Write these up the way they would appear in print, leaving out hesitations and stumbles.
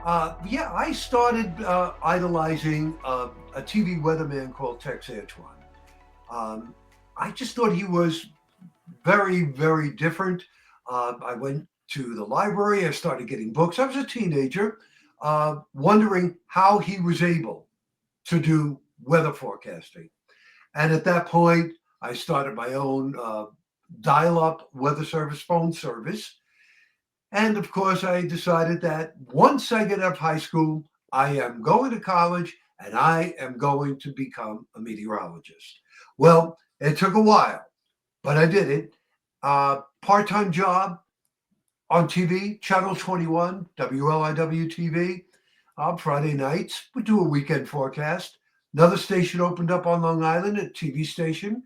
Yeah, I started idolizing a TV weatherman called Tex Antoine. Um, I just thought he was very, very different. I went to the library. I started getting books. I was a teenager, wondering how he was able to do weather forecasting. And at that point, I started my own dial up weather service phone service. And of course, I decided that once I get out of high school, I am going to college and I am going to become a meteorologist. Well, it took a while, but I did it. Part time job on TV, Channel 21, WLIW TV. Friday nights, we do a weekend forecast. Another station opened up on Long Island, a TV station,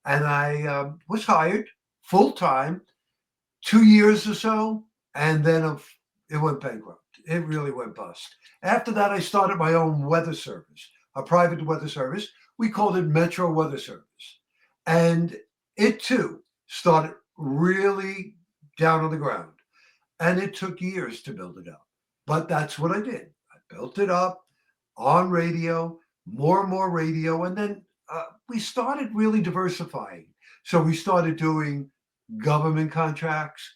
and I was hired full time, 2 years or so, and then it went bankrupt. It really went bust. After that, I started my own weather service, a private weather service. We called it Metro Weather Service. And it too started really down on the ground. And it took years to build it up. But that's what I did. I built it up on radio, more and more radio. And then we started really diversifying. So we started doing government contracts.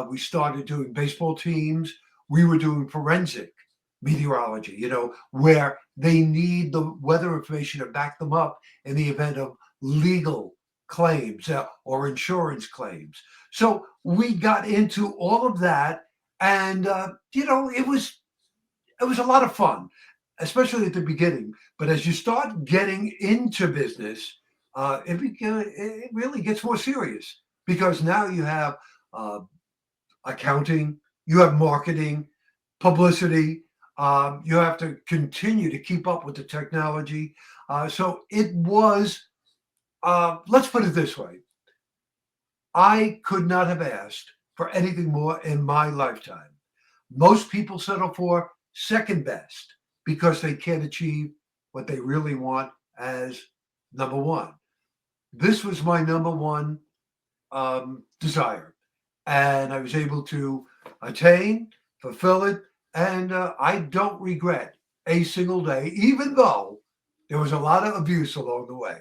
We started doing baseball teams. We were doing forensic meteorology, where they need the weather information to back them up in the event of legal claims or insurance claims. So we got into all of that, and it was a lot of fun, especially at the beginning. But as you start getting into business, it really gets more serious because now you have uh, accounting, you have marketing, publicity. You have to continue to keep up with the technology. So it was, let's put it this way, I could not have asked for anything more in my lifetime. Most people settle for second best because they can't achieve what they really want as number one. This was my number one desire. And I was able to attain, fulfill it, and I don't regret a single day, even though there was a lot of abuse along the way.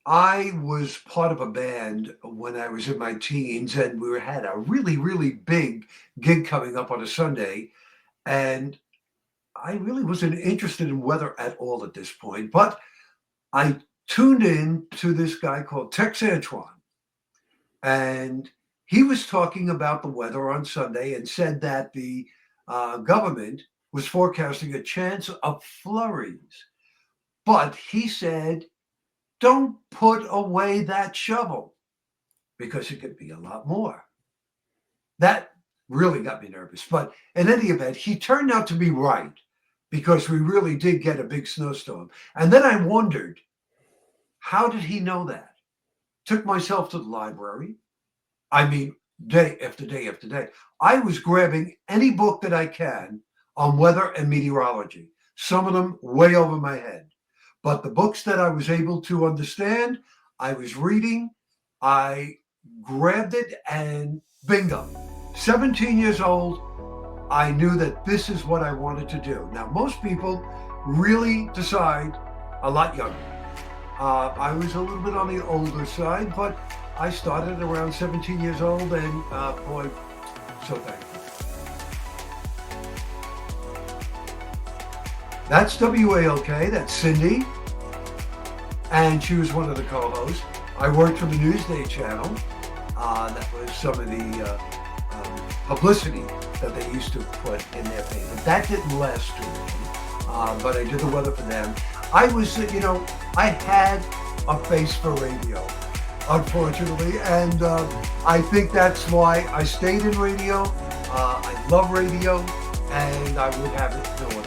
I was part of a band when I was in my teens, and we had a really, really big gig coming up on a Sunday. And I really wasn't interested in weather at all at this point, but I tuned in to this guy called Tex Antoine, and he was talking about the weather on Sunday and said that the government was forecasting a chance of flurries. But he said, don't put away that shovel because it could be a lot more. That really got me nervous. But in any event, he turned out to be right because we really did get a big snowstorm. And then I wondered, how did he know that? Took myself to the library. I mean, day after day after day. I was grabbing any book that I can on weather and meteorology, some of them way over my head. But the books that I was able to understand, I was reading, I grabbed it, and bingo. 17 years old, I knew that this is what I wanted to do. Now, most people really decide a lot younger. I was a little bit on the older side, but I started around 17 years old, and boy, so thankful. That's WALK, that's Cindy, and she was one of the co-hosts. I worked for the Newsday channel. That was some of the publicity that they used to put in their paper. That didn't last too long, but I did the weather for them. I was, I had a face for radio, unfortunately, and I think that's why I stayed in radio. I love radio, and I would have it no other way.